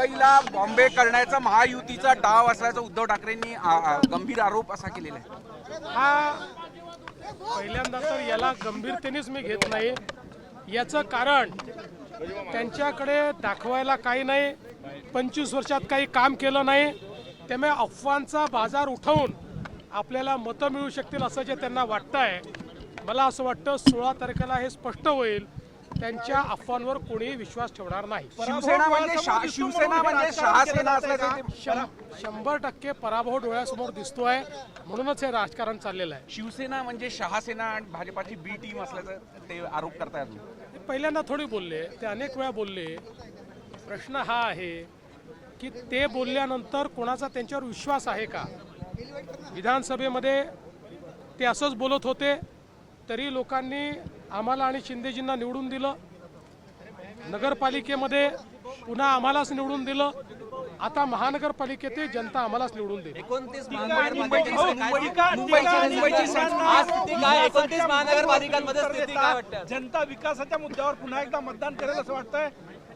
मुंबईला बॉम्बे करण्याचा महायुतीचा डाव असल्याचा उद्धव ठाकरेंनी गंभीर आरोप असा केलेला आहे. हा पहिल्यांदा तर याला गंभीरतेनेच मी घेत नाही. याचं कारण त्यांच्याकडे दाखवायला काही नाही, 25 वर्षात काही काम केलं नाही, त्यामुळे अफवांचा बाजार उठवून आपल्याला मतं मिळू शकतील असं जे त्यांना वाटतंय. मला असं वाटतं 16 तारखेला हे स्पष्ट होईल. त्यांच्या अफवांवर कोणीही विश्वास ठेवणार नाही. शिवसेना म्हणजे शहासेना असल्याचं 100% पराभव डोळ्यासमोर दिसतोय, म्हणूनच हे राजकारण चाललेलं आहे. शिवसेना म्हणजे शहासेना आणि भाजपाची बी टीम असल्याचं ते आरोप करतायत. पहिल्यांदा थोडी बोलले, ते अनेक वेळा बोलले. प्रश्न हा आहे की ते बोलल्यानंतर कोणाचा त्यांच्यावर विश्वास आहे का? विधानसभेमध्ये ते असंच बोलत होते, तरी लोकांनी आम्हाला आणि शिंदेजींना निवडून दिलं. नगरपालिकेमध्ये पुन्हा आम्हालाच निवडून दिलं. आता महानगरपालिकेत जनता आम्हालाच निवडून देईल. 29 महानगरपालिकांमध्ये स्थिती काय वाटतं? जनता विकासाच्या मुद्द्यावर पुन्हा एकदा मतदान करेल असं वाटतंय?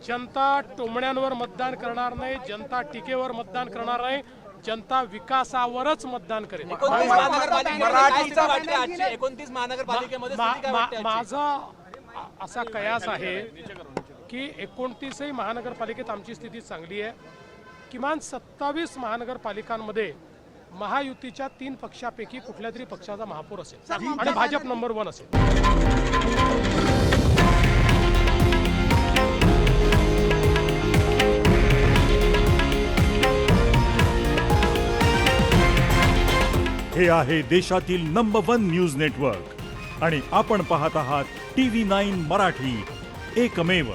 जनता टोमण्यांवर मतदान करणार नाही, जनता टीकेवर मतदान करणार नाही, जनता विकासावरच मतदान करेल. 29 महानगरपालिकेमध्ये स्थिती काय वाटते? माझा असा कयास आहे की 29 महानगरपालिकेत आमची स्थिती चांगली आहे. किमान 27 महानगरपालिकांमध्ये महायुतीच्या 3 पक्षापैकी कुठल्या तरी पक्षाचा महापौर असेल आणि भाजप नंबर 1 असेल. हे आहे देशातील नंबर 1 न्यूज नेटवर्क आणि आपण पाहत आहात TV9 मराठी, एकमेव.